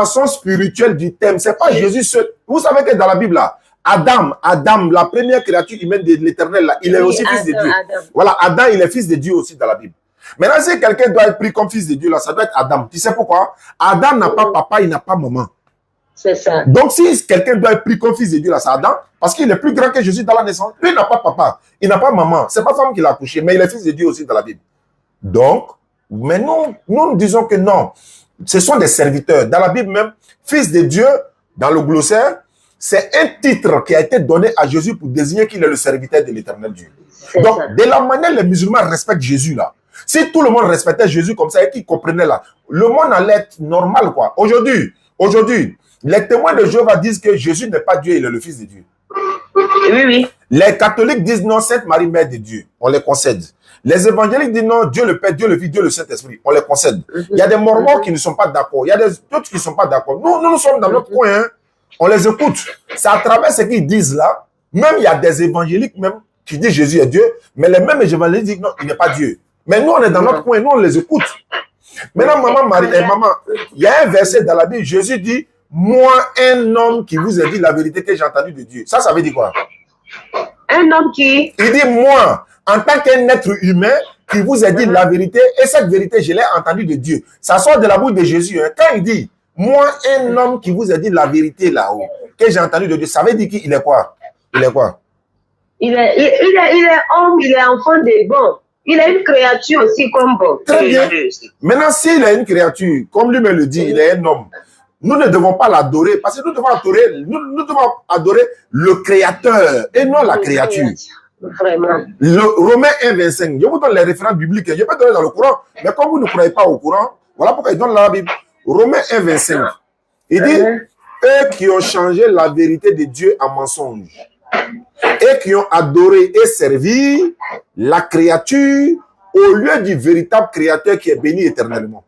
façon spirituelle du thème, c'est pas Jésus seul. Vous savez que dans la Bible, là, Adam, la première créature humaine de l'Éternel, il est aussi fils de Dieu. Voilà, Adam, il est fils de Dieu aussi dans la Bible. Maintenant, si quelqu'un doit être pris comme fils de Dieu, là, ça doit être Adam. Tu sais pourquoi? Adam n'a pas papa, il n'a pas maman. C'est ça. Donc, si quelqu'un doit être pris comme fils de Dieu, là, c'est Adam, parce qu'il est plus grand que Jésus dans la naissance. Lui, il n'a pas papa, il n'a pas maman. C'est pas femme qui l'a accouché, mais il est fils de Dieu aussi dans la Bible. Donc, mais nous disons que non. Ce sont des serviteurs. Dans la Bible même, fils de Dieu, dans le glossaire, c'est un titre qui a été donné à Jésus pour désigner qu'il est le serviteur de l'éternel Dieu. Donc, ça. De la manière les musulmans respectent Jésus là, si tout le monde respectait Jésus comme ça et qu'ils comprenaient là, le monde allait être normal quoi. Aujourd'hui, les témoins de Jéhovah disent que Jésus n'est pas Dieu, il est le fils de Dieu. Oui. Les catholiques disent non, Sainte Marie, mère de Dieu. On les concède. Les évangéliques disent non, Dieu le Père, Dieu le Fils, Dieu le Saint-Esprit. On les concède. Il y a des mormons qui ne sont pas d'accord. Il y a d'autres qui ne sont pas d'accord. Nous sommes dans notre coin. Hein. On les écoute. C'est à travers ce qu'ils disent là. Même il y a des évangéliques même qui disent Jésus est Dieu. Mais les mêmes évangéliques disent non, il n'est pas Dieu. Mais nous, on est dans notre coin. Nous, on les écoute. Maintenant, maman, il y a un verset dans la Bible. Jésus dit, moi, un homme qui vous a dit la vérité que j'ai entendue de Dieu. Ça veut dire quoi? Un homme qui... Il dit, moi, en tant qu'un être humain qui vous a dit la vérité, et cette vérité, je l'ai entendue de Dieu. Ça sort de la bouche de Jésus. Hein. Quand il dit, moi, un homme qui vous a dit la vérité là-haut, que j'ai entendu de Dieu, ça veut dire qu'il est quoi? Il est quoi? Il est homme, il est enfant de bon. Il est une créature aussi comme bon. Très bien. Maintenant, s'il est une créature, comme lui me le dit, il est un homme. Nous ne devons pas l'adorer parce que nous devons adorer le créateur et non la créature. Vraiment. Romains 1, 25. Je vous donne les références bibliques. Je peux donner dans le Coran, mais comme vous ne croyez pas au Coran, voilà pourquoi il donne la Bible. Romains 1, 25. Il dit, eux qui ont changé la vérité de Dieu en mensonge et qui ont adoré et servi la créature au lieu du véritable créateur qui est béni éternellement.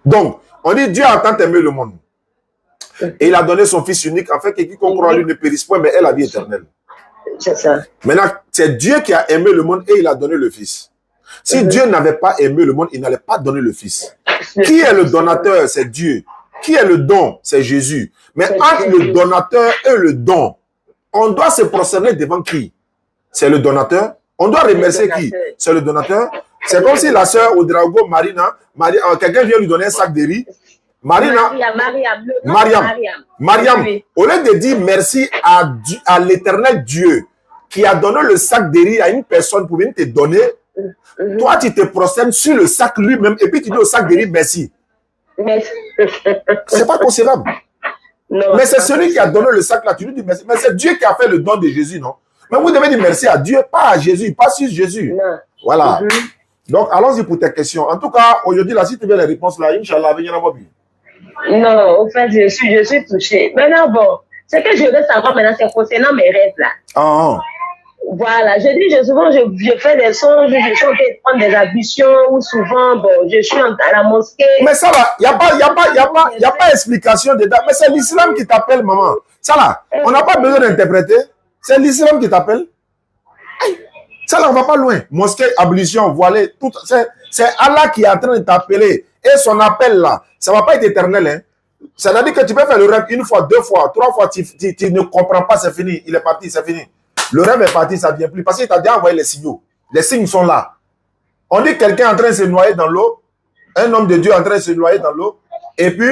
Donc, on dit Dieu a tant aimé le monde. Et il a donné son Fils unique afin que quiconque croit en lui ne périsse point, mais ait la vie éternelle. C'est ça. Maintenant, c'est Dieu qui a aimé le monde et il a donné le Fils. Si Dieu n'avait pas aimé le monde, il n'allait pas donner le Fils. Qui est le donateur? C'est Dieu. Qui est le don? C'est Jésus. Mais entre le donateur et le don, on doit se prosterner devant qui? C'est le donateur. On doit remercier qui? C'est le donateur. C'est comme si la sœur Ouedraogo, Marina, quelqu'un vient lui donner un sac de riz. Mariam, au lieu de dire merci à l'éternel Dieu qui a donné le sac de riz à une personne pour venir te donner, toi tu te prosternes sur le sac lui-même et puis tu dis au sac de riz merci. C'est pas concevable. Mais c'est celui qui a donné le sac là, tu lui dis merci. Mais c'est Dieu qui a fait le don de Jésus, non? Mais vous devez dire merci à Dieu, pas à Jésus, pas sur Jésus. Voilà. Donc, allons-y pour tes questions. En tout cas, aujourd'hui, là, si tu veux les réponses là, Inch'Allah, venez en plus. Non, en fait, je suis touchée. Maintenant, bon, ce que je veux savoir maintenant, c'est concernant mes rêves là. Voilà, souvent, je fais des songes, je suis en train de prendre des ablutions, ou souvent, bon, je suis à la mosquée. Mais ça là, il n'y a pas explication dedans. Mais c'est l'islam qui t'appelle, maman. Ça là, on n'a pas besoin d'interpréter. C'est l'islam qui t'appelle. Ça là, on ne va pas loin. Mosquée, ablution, voilée, tout. C'est Allah qui est en train de t'appeler. Et son appel là, ça ne va pas être éternel. Hein. C'est-à-dire que tu peux faire le rêve une fois, deux fois, trois fois, tu ne comprends pas, c'est fini. Il est parti, c'est fini. Le rêve est parti, ça ne vient plus. Parce qu'il t'a déjà envoyé les signaux. Les signes sont là. On dit quelqu'un en train de se noyer dans l'eau, un homme de Dieu en train de se noyer dans l'eau, et puis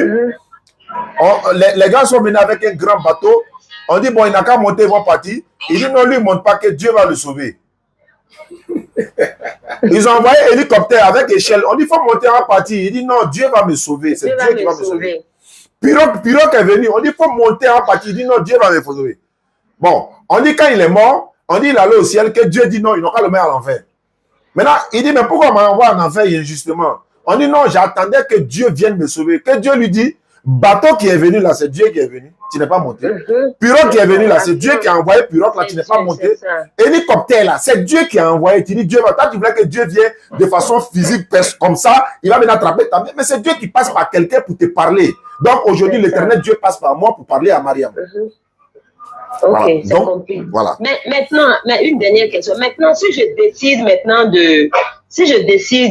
les gars sont venus avec un grand bateau. On dit, bon, il n'a qu'à monter, ils vont partir. Il dit, non, lui, il ne monte pas, que Dieu va le sauver. Ils ont envoyé un hélicoptère avec échelle. On dit, il faut monter en partie. Il dit, non, Dieu va me sauver. C'est Dieu qui va me sauver. Pirogue est venu. On dit, il faut monter en partie. Il dit, non, Dieu va me sauver. Bon, on dit, quand il est mort, on dit, il allait au ciel, que Dieu dit, non, il n'a qu'à le mettre à l'enfer. Maintenant, il dit, mais pourquoi on m'envoie en enfer injustement? On dit, non, j'attendais que Dieu vienne me sauver. Que Dieu lui dit, bateau qui est venu là, c'est Dieu qui est venu. Tu n'es pas monté. Pirogue qui est venu là, c'est Dieu qui a envoyé pirogue là, tu n'es pas monté. Hélicoptère là, c'est Dieu qui a envoyé. Tu dis, Dieu va, toi tu voulais que Dieu vienne de façon physique, comme ça, il va venir attraper ta main. Mais c'est Dieu qui passe par quelqu'un pour te parler. Donc aujourd'hui, l'éternel Dieu passe par moi pour parler à Mariam. Ok, voilà. C'est compris. Voilà. Mais maintenant, une dernière question. Maintenant, si je décide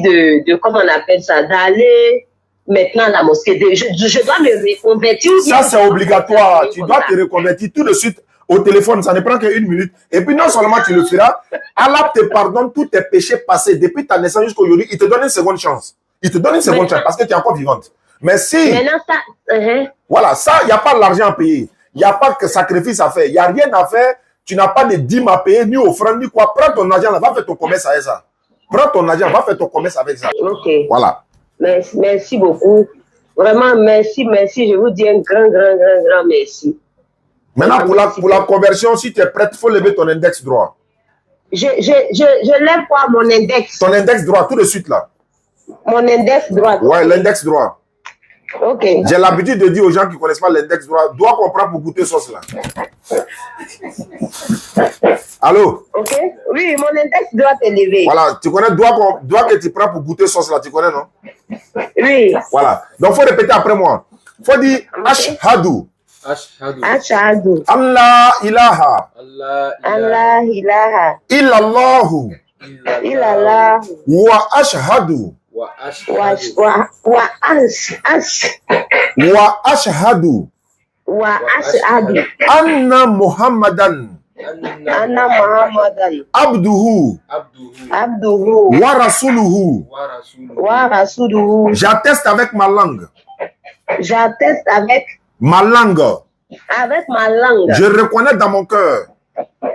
de comment on appelle ça, d'aller maintenant la mosquée. Je dois me reconvertir. Ça, c'est obligatoire. Tu dois te reconvertir tout de suite au téléphone. Ça ne prend qu'une minute. Et puis, non seulement tu le feras, Allah te pardonne tous tes péchés passés depuis ta naissance jusqu'à aujourd'hui. Il te donne une seconde chance. Il te donne une seconde chance parce que tu es encore vivante. Mais si... Maintenant, ça... Voilà, ça, il n'y a pas l'argent à payer. Il n'y a pas de sacrifice à faire. Il n'y a rien à faire. Tu n'as pas de dîmes à payer, ni offrande, ni quoi. Prends ton argent là, va faire ton commerce avec ça. Prends ton argent, va faire ton commerce avec ça. Ok. Voilà. Merci beaucoup. Vraiment, merci. Je vous dis un grand merci. Maintenant, pour la conversion, si tu es prête, il faut lever ton index droit. Je lève quoi, mon index? Ton index droit, tout de suite là. Mon index droit? Ouais, l'index droit. Ok. J'ai l'habitude de dire aux gens qui ne connaissent pas l'index droit, doigt qu'on prend pour goûter sauce là. Allô? Ok. Oui, mon index droit est levé. Voilà, tu connais doigt que tu prends pour goûter sauce là, tu connais, non? Oui. Voilà. Donc, il faut répéter après moi. Il faut dire Ashhadu. Ashhadu. Allah ilaha. Allah ilaha. Illallahu. Wa ashhadu. Wa ashhadu. Anna Muhammadan. Abduhu. Wa rasuluhu. J'atteste avec ma langue. J'atteste avec ma langue. Avec ma langue. Je reconnais dans mon cœur.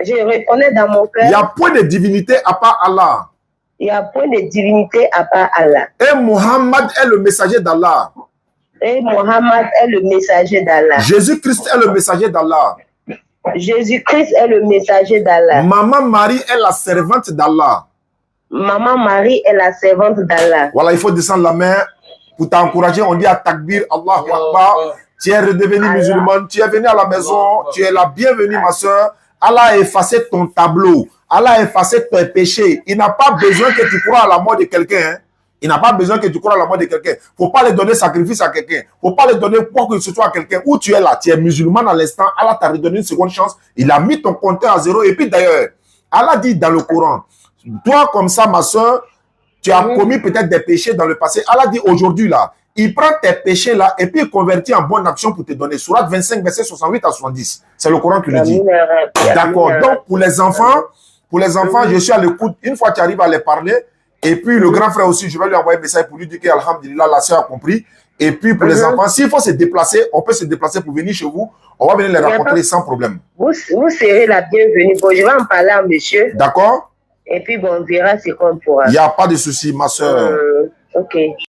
Je reconnais dans mon cœur. Il n'y a point de divinité à part Allah. Il n'y a point de divinité à part Allah. Et Muhammad est le messager d'Allah. Et Muhammad est le messager d'Allah. Jésus-Christ est le messager d'Allah. Jésus-Christ est le messager d'Allah. Maman Marie est la servante d'Allah. Maman Marie est la servante d'Allah. Voilà, il faut descendre la main pour t'encourager. On dit à Takbir, Allahu Akbar. Tu es redevenu musulmane, tu es venu à la maison, tu es la bienvenue, ma soeur. Allah a effacé ton tableau. Allah a effacé tes péchés. Il n'a pas besoin que tu crois à la mort de quelqu'un. Hein. Il n'a pas besoin que tu crois à la mort de quelqu'un. Il ne faut pas lui donner sacrifice à quelqu'un. Il ne faut pas lui donner quoi que ce soit à quelqu'un. Où tu es là, tu es musulman à l'instant. Allah t'a redonné une seconde chance. Il a mis ton compteur à zéro. Et puis d'ailleurs, Allah dit dans le Coran, toi comme ça, ma soeur, tu as commis peut-être des péchés dans le passé. Allah dit aujourd'hui là, il prend tes péchés là et puis il convertit en bonne action pour te donner. Sourate 25, verset 68 à 70. C'est le Coran qui le dit. D'accord. Donc pour les enfants, je suis à l'écoute. Une fois que tu arrives à les parler, et puis le grand frère aussi, je vais lui envoyer un message pour lui dire qu'Alhamdulillah, la soeur a compris. Et puis pour les enfants, s'il faut se déplacer, on peut se déplacer pour venir chez vous. On va venir les rencontrer sans problème. Vous serez la bienvenue. Bon, je vais en parler à monsieur. D'accord. Et puis bon, on verra ce qu'on pourra. Il n'y a pas de souci, ma soeur. Ok.